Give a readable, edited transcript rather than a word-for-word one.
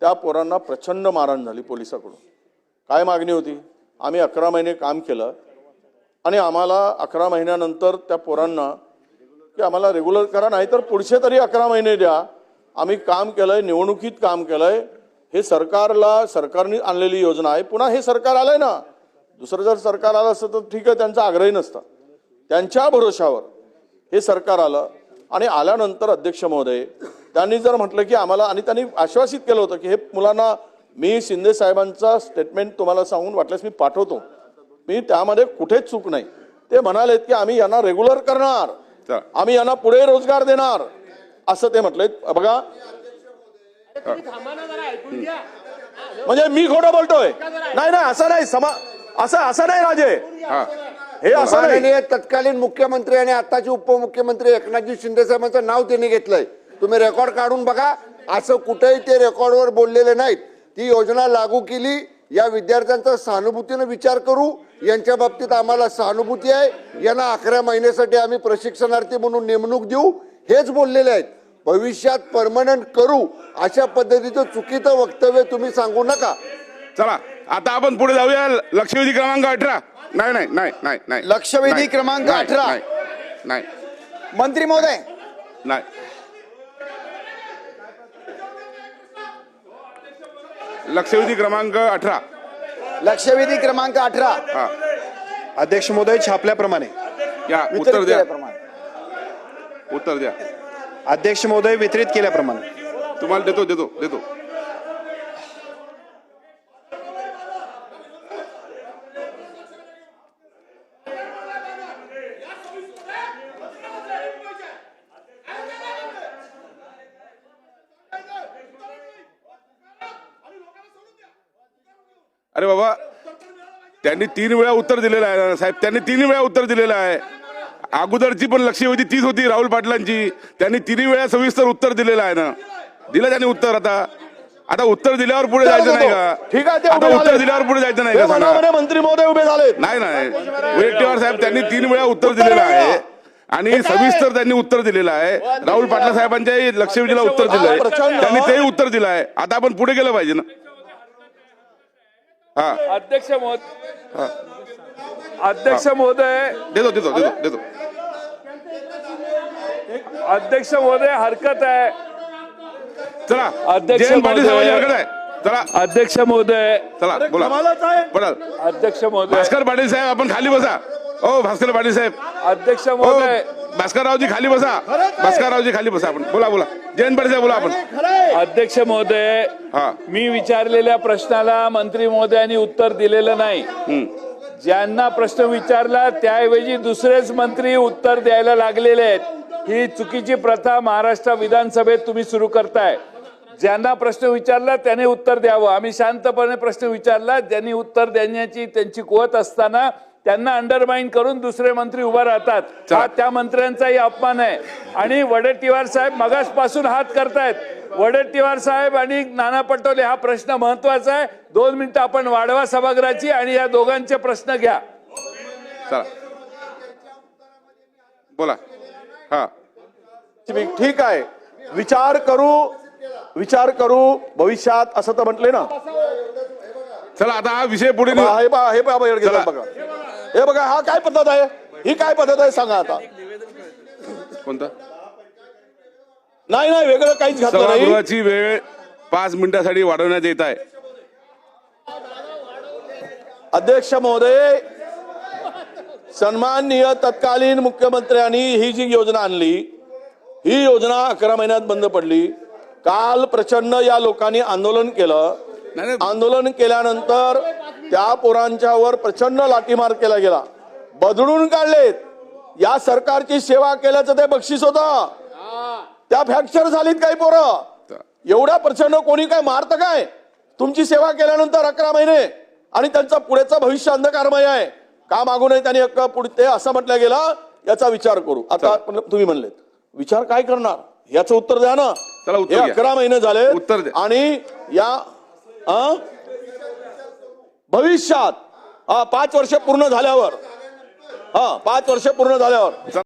त्या पोरांना प्रचंड मारहाण झाली पोलिसाकडून। काय मागणी होती? आम्ही 11 महिने काम केलं आणि आम्हाला 11 महिन्यानंतर त्या पोरांना की आम्हाला रेग्युलर करा, नाही तर पुढचे तरी 11 महिने द्या। आम्ही काम केलंय, निवडणुकीत काम केलंय, हे सरकारने आणलेली योजना आहे। पुन्हा हे सरकार आलंय ना, दुसरं जर सरकार आलं असतं तर ठीक आहे, त्यांचा आग्रही नसता, त्यांच्या भरोशावर हे सरकार आलं। आणि आल्यानंतर अध्यक्ष महोदय त्यांनी जर म्हटलं की आम्हाला, आणि त्यांनी आश्वासित केलं होतं की हे मुलांना, मी शिंदे साहेबांचा स्टेटमेंट तुम्हाला सांगून वाटल्यास मी पाठवतो, मी त्यामध्ये कुठेच चूक नाही। ते म्हणालेत की आम्ही यांना रेग्युलर करणार, आम्ही यांना पुढे रोजगार देणार, असं ते म्हटलेत। बघा, म्हणजे मी खोटं बोलतोय? नाही नाही, असं नाही, असं नाही राजे, हे असं नाही। तत्कालीन मुख्यमंत्री आणि आताचे उपमुख्यमंत्री एकनाथजी शिंदे साहेबांचं नाव त्यांनी घेतलंय, तुम्ही रेकॉर्ड काढून बघा। असं कुठेही ते रेकॉर्डवर बोललेले नाहीत। ती योजना लागू केली, या विद्यार्थ्यांचा सहानुभूतीने विचार करू, यांच्या बाबतीत आम्हाला सहानुभूती आहे, यांना 11 महिन्यासाठी आम्ही प्रशिक्षणार्थी म्हणून नेमणूक देऊ, हेच बोललेले आहेत। भविष्यात परमनंट करू अशा पद्धतीचं चुकीचं वक्तव्य तुम्ही सांगू नका। चला आता आपण पुढे जाऊया। लक्षवेधी क्रमांक 18। नाही नाही नाही नाही नाही, लक्षवेधी क्रमांक 18 नाही मंत्री महोदय, नाही, लक्षवेधी क्रमांक 18। लक्षवेधी क्रमांक 18 अध्यक्ष महोदय छापल्याप्रमाणे या उत्तर द्या, उत्तर द्या। अध्यक्ष महोदय वितरित केल्याप्रमाणे तुम्हाला देतो देतो देतो। अरे बाबा, त्यांनी 3 वेळा उत्तर दिलेलं आहे साहेब, त्यांनी 3 वेळा उत्तर दिलेलं आहे। अगोदरची पण लक्षवेधी तीच होती राहुल पाटलांची, त्यांनी 3 वेळा सविस्तर उत्तर दिलेलं आहे ना, दिलं त्यांनी उत्तर। आता उत्तर दिल्यावर पुढे जायचं नाही का? ठीक आहे, आता उत्तर दिल्यावर पुढे जायचं नाही का? सांगा। मंत्री महोदय उभे झाले। नाही नाही, वडेट्टीवार साहेब त्यांनी 3 वेळा उत्तर दिलेलं आहे आणि सविस्तर त्यांनी उत्तर दिलेलं आहे। राहुल पाटला साहेबांच्या लक्षवेधीला उत्तर दिलं आहे, त्यांनी तेही उत्तर दिलं आहे। आता आपण पुढे गेलं पाहिजे ना। अध्यक्ष महोदय देतो देतो देतो देतो। अध्यक्ष महोदय हरकत आहे। चला, अध्यक्ष जयंत पाटील साहेबांची महोदय, हरकत आहे। चला अध्यक्ष महोदय, चला बोला बोला। अध्यक्ष महोदय, भास्कर पाटील साहेब आपण खाली बसा। ओ भास्कर पाटील साहेब, अध्यक्ष महोदय, भास्कररावजी खाली बसा, भास्कररावजी खाली बसा। आपण बोला बोला, जयंत पाटील साहेब बोला आपण। अध्यक्ष महोदय, मी विचारलेल्या प्रश्नाला मंत्री महोदयांनी उत्तर दिलेलं नाही। ज्यांना प्रश्न विचारला त्याऐवजी दुसरेच मंत्री उत्तर द्यायला लागलेले आहेत। ही चुकीची प्रथा महाराष्ट्र विधानसभेत तुम्ही सुरू करताय। ज्यांना प्रश्न विचारला त्याने उत्तर द्यावं। आम्ही शांतपणे प्रश्न विचारला, ज्यांनी उत्तर देण्याची त्यांची कुवत असताना त्यांना अंडरमाइन करून दुसरे मंत्री उभा राहतात, हा त्या मंत्र्यांचाही अपमान आहे। आणि वडेट्टीवार साहेब मगासपासून हात करतायत। वडेट्टीवार साहेब आणि नाना पटोले, हा प्रश्न महत्वाचा आहे। 2 मिनिटं आपण वाढवा सभागृहाची आणि या दोघांचे प्रश्न घ्या। चला बोला। ठीक आहे, विचार करू भविष्यात, असं तर म्हटले ना। चला आता हा विषय पुढे हे बघा, हा काय पद्धत आहे? ही काय पद्धत आहे सांगा आता? कोणता? नाही नाही, वेगळं काहीच घातलं नाही। सभागृहाची वेळ 5 मिनिटांसाठी वाढवण्यात येत आहे। अध्यक्ष महोदय, सन्माननीय तत्कालीन मुख्यमंत्र्यांनी ही जी योजना आणली, ही योजना 11 महिन्यात बंद पडली। काल प्रचंड या लोकांनी आंदोलन केलं। आंदोलन केल्यानंतर त्या पोरांच्यावर प्रचंड लाठीमार केला गेला, बदलून काढलेत। या सरकारची सेवा केल्याचं ते बक्षीस होतं, त्या फ्रॅक्चर झालीत काही पोरं। एवढ्या प्रचंड कोणी काय मारतं काय? तुमची सेवा केल्यानंतर 11 महिने आणि त्यांचा पुढेचा भविष्य अंधकारमय आहे। का मागू नये त्यांनी पुढे ते असं म्हटलं गेलं, याचा विचार करू। आता तुम्ही म्हणलेत विचार काय करणार, याचं उत्तर द्या ना। हे 11 महिने झाले आणि या भविष्यात 5 वर्ष पूर्ण झाल्यावर 5 वर्ष पूर्ण झाल्यावर